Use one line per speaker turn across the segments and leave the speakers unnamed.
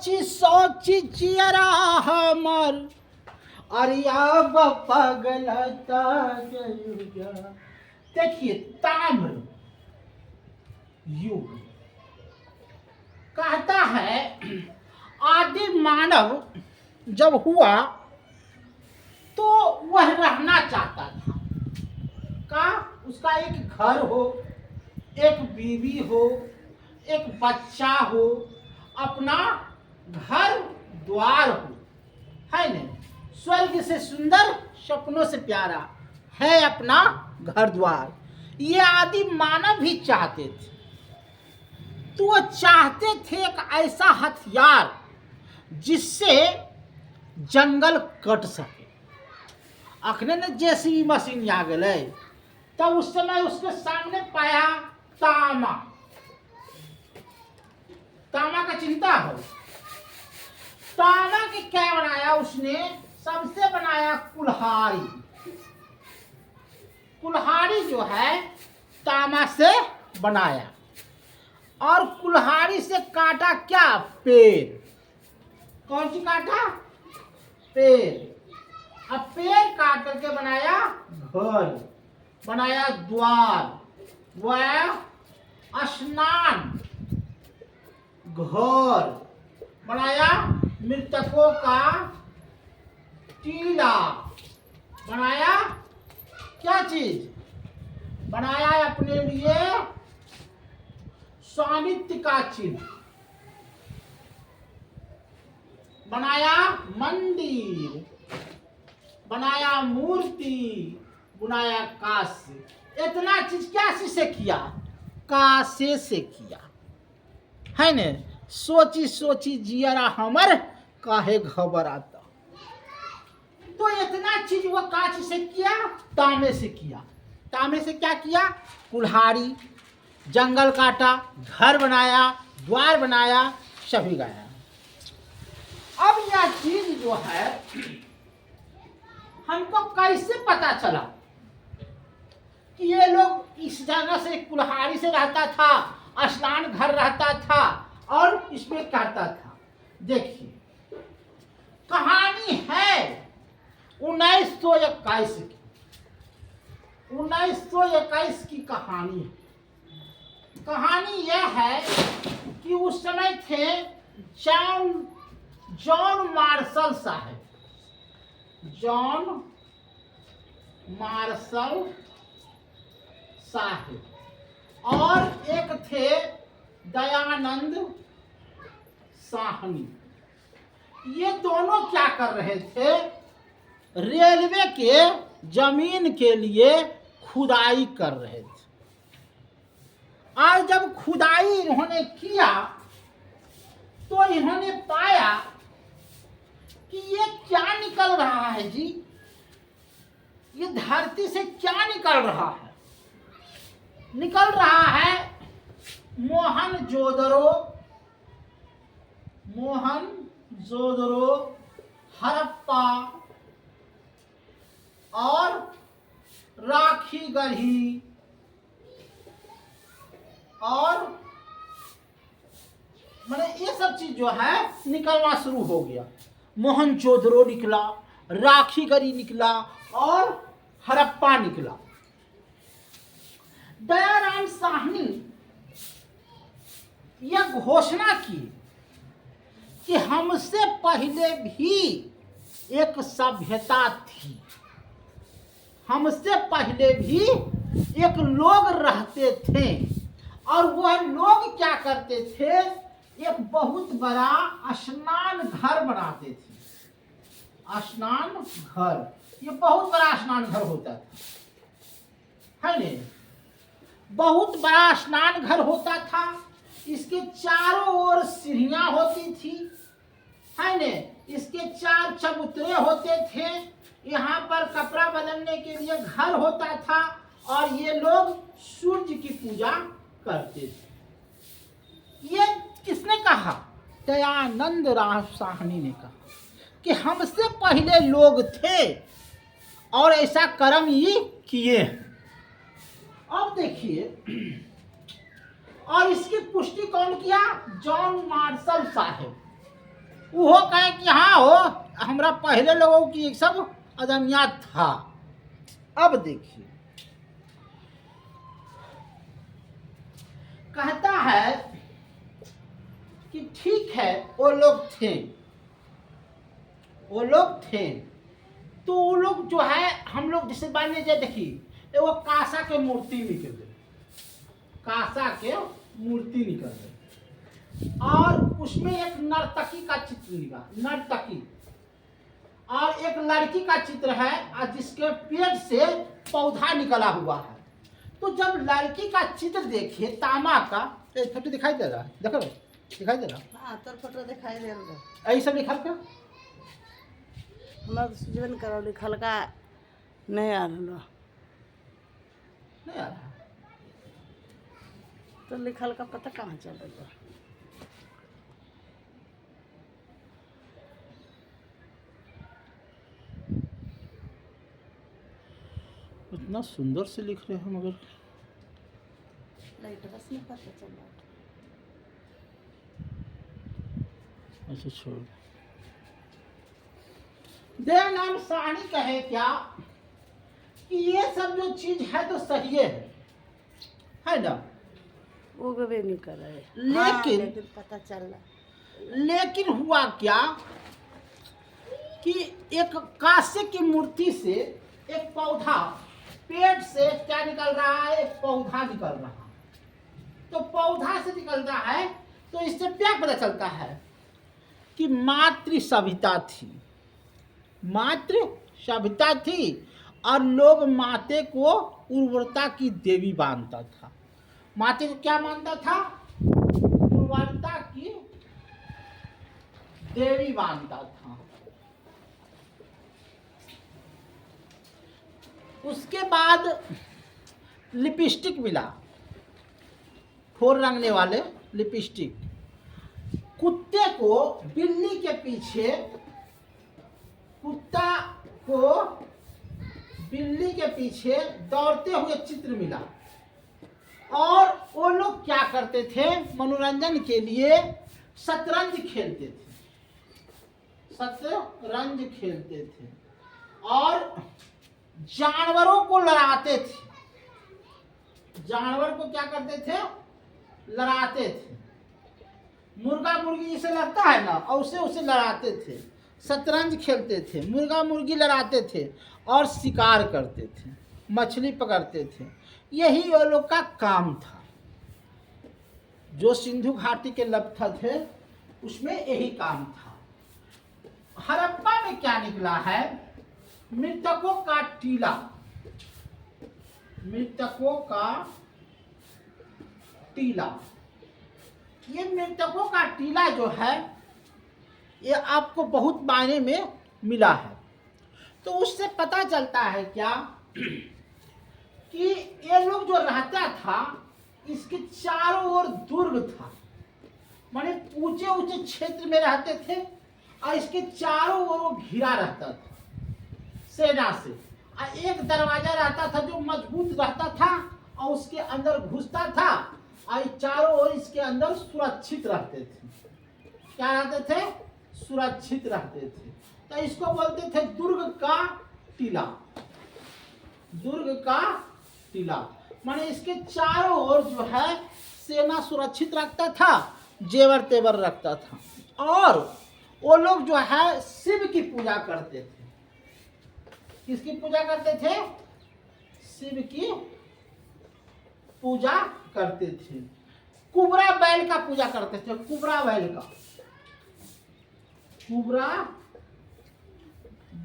सोची सोची जियरा हमर अरियाब पगलता गया। देखिए ताम्र युग कहता है आदि मानव जब हुआ तो वह रहना चाहता था का उसका एक घर हो, एक बीवी हो, एक बच्चा हो, अपना घर द्वार हो, है न। स्वर्ग से सुंदर सपनों से प्यारा है अपना घर द्वार। ये आदि मानव भी चाहते थे। तो वो चाहते थे एक ऐसा हथियार जिससे जंगल कट सके। अखने ने जेसीबी मशीन आ गए तब उस समय उसके सामने पाया तामा। तामा का चिंता हो। तामा के क्या बनाया उसने? सबसे बनाया कुल्हाड़ी। कुल्हाड़ी जो है तामा से बनाया और कुल्हाड़ी से काटा क्या? पेड़। कौन सी काटा? पेड़। अब पेड़ काट करके बनाया घर, बनाया द्वार, वह स्नान घर, बनाया मृतकों का टीला, बनाया क्या चीज? बनाया अपने लिए स्वामित्व का चिन्ह, बनाया मंदिर, बनाया मूर्ति, बनाया कासे। इतना चीज क्या से किया? कासे से किया, है न। सोची सोची जियरा हमर काहे घबराता। तो इतना चीज वो काच से किया? तांबे से किया। तांबे से क्या किया? कुल्हाड़ी, जंगल काटा, घर बनाया, द्वार बनाया, सभी गाया। अब यह चीज जो है हमको कैसे पता चला कि ये लोग इस जगह से कुल्हाड़ी से रहता था, स्नान घर रहता था और इसमें करता था? देखिए कहानी है 1921 की। 1921 की कहानी है। कहानी यह है कि उस समय थे जॉन मार्शल साहब। जॉन मार्शल साहब और एक थे दयानंद साहनी। ये दोनों क्या कर रहे थे? रेलवे के जमीन के लिए खुदाई कर रहे थे। और जब खुदाई इन्होंने किया तो इन्होंने पाया कि ये क्या निकल रहा है जी? ये धरती से क्या निकल रहा है? निकल रहा है मोहनजोदड़ो, हड़प्पा और राखी गढ़ी और मैंने ये सब चीज जो है निकलना शुरू हो गया। मोहनजोदड़ो निकला, राखी गढ़ी निकला और हड़प्पा निकला। दयाराम साहनी यह घोषणा की कि हमसे पहले भी एक सभ्यता थी। हमसे पहले भी एक लोग रहते थे और वह लोग क्या करते थे? एक बहुत बड़ा स्नान घर बनाते थे। स्नान घर, ये बहुत बड़ा स्नान घर होता था, है न। बहुत बड़ा स्नान घर होता था। इसके चारों ओर सीढ़ियां होती थी, है न। इसके 4 चबूतरे होते थे। यहाँ पर कपड़ा बदलने के लिए घर होता था और ये लोग सूर्य की पूजा करते थे। ये किसने कहा? दयानंद राम साहनी ने कहा कि हमसे पहले लोग थे और ऐसा कर्म ये किए। अब देखिए, और इसकी पुष्टि कौन किया? जॉन मार्शल साहब। वो कहे कि हाँ हो, हमरा पहले लोगों की एक सब अदमियात था। अब देखिए, कहता है कि ठीक है वो लोग थे, वो लोग थे, तो वो लोग जो है हम लोग जैसे मान लीजिए, देखिए वो कासा के मूर्ति निकल गए, कासा के मूर्ति निकल गए, और उसमें एक नर्तकी का चित्र निकला, नर्तकी, और एक लड़की का चित्र है और जिसके पेट से पौधा निकला हुआ है। तो जब लड़की का चित्र देखिए तामा का, फोटो दिखाई दे रहा है, देखो दिखाई दे रहा,
हाँ तोर फोटो दिखाई दे रहा,
यही सब लिखल का
हमारा जीवन करो लिखल का नहीं आ रहा,
नहीं आ रहा,
तो लिखल का पता कहाँ चल रहा।
इतना सुंदर से लिख रहे हैं मगर
लाइट बस नहीं पता चल रहा।
अच्छा छोड़ दयानंद साहनी कहे क्या कि ये सब जो चीज है तो सही है ना,
वो भी नहीं कर रहे,
लेकिन
पता चल रहा।
लेकिन हुआ क्या कि एक कांसे की मूर्ति से एक पौधा, पेट से क्या निकल रहा है, एक पौधा निकल रहा है। तो पौधा से निकल रहा है तो इससे क्या पता चलता है कि मातृ सभ्यता थी, मातृ सभ्यता थी, और लोग माते को उर्वरता की देवी मानता था। माते को क्या मानता था? उर्वरता की देवी मानता था। उसके बाद लिपस्टिक मिला, फोर रंगने वाले लिपस्टिक। कुत्ते को बिल्ली के पीछे, कुत्ता को बिल्ली के पीछे दौड़ते हुए चित्र मिला। और वो लोग क्या करते थे? मनोरंजन के लिए शतरंज खेलते थे, शतरंज खेलते थे और जानवरों को लड़ाते थे। जानवर को क्या करते थे? लड़ाते थे। मुर्गा मुर्गी जिसे लड़ता है ना, और उसे लड़ाते थे। शतरंज खेलते थे, मुर्गा मुर्गी लड़ाते थे और शिकार करते थे, मछली पकड़ते थे। यही वो लोग का काम था। जो सिंधु घाटी के लब्ध थे उसमें यही काम था। हड़प्पा में क्या निकला है? मृतकों का टीला, मृतकों का टीला। ये मृतकों का टीला जो है ये आपको बहुत मायने में मिला है। तो उससे पता चलता है क्या कि ये लोग जो रहता था इसके चारों ओर दुर्ग था, माने ऊंचे ऊंचे क्षेत्र में रहते थे और इसके चारों ओर वो घिरा रहता था सेना से। और एक दरवाजा रहता था जो मजबूत रहता था और उसके अंदर घुसता था और चारों ओर इसके अंदर सुरक्षित रहते थे। क्या रहते थे? सुरक्षित रहते थे। तो इसको बोलते थे दुर्ग का टीला, दुर्ग का टीला। माने इसके चारों ओर जो है सेना सुरक्षित रखता था, जेवर तेवर रखता था। और वो लोग जो है शिव की पूजा करते थे। किसकी पूजा करते थे? शिव की पूजा करते थे। कुबरा बैल का पूजा करते थे, कुबरा बैल का, कुबरा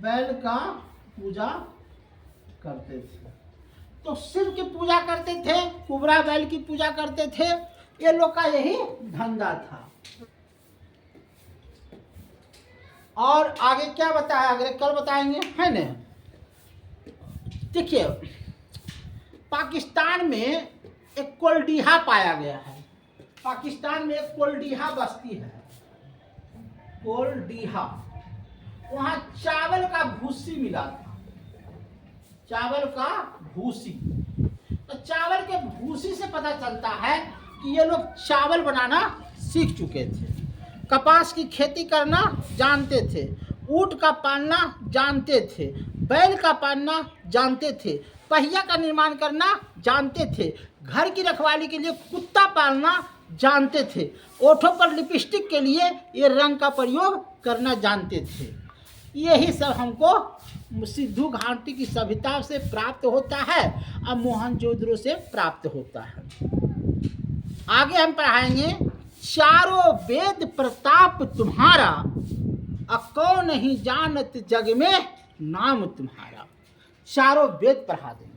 बैल का पूजा करते थे। तो शिव की पूजा करते थे, कुबरा बैल की पूजा करते थे। ये लोग का यही धंधा था। और आगे क्या बताया? आगे कल बताएंगे, है ना। देखिए पाकिस्तान में एक कोलडीहा पाया गया है। पाकिस्तान में एक कोलडीहा बस्ती है, कोलडीहा। वहां चावल का भूसी मिला था, चावल का भूसी। तो चावल के भूसी से पता चलता है कि ये लोग चावल बनाना सीख चुके थे। कपास की खेती करना जानते थे, ऊँट का पालना जानते थे, बैल का पालना जानते थे, पहिया का निर्माण करना जानते थे, घर की रखवाली के लिए कुत्ता पालना जानते थे, ओठों पर लिपस्टिक के लिए ये रंग का प्रयोग करना जानते थे। यही सब हमको सिंधु घाटी की सभ्यता से प्राप्त होता है और मोहनजोदड़ो से प्राप्त होता है। आगे हम पढ़ाएंगे, चारों वेद प्रताप तुम्हारा, कौन नहीं जानत जग में नाम तुम्हारा। चारों वेद पढ़ा देंगे।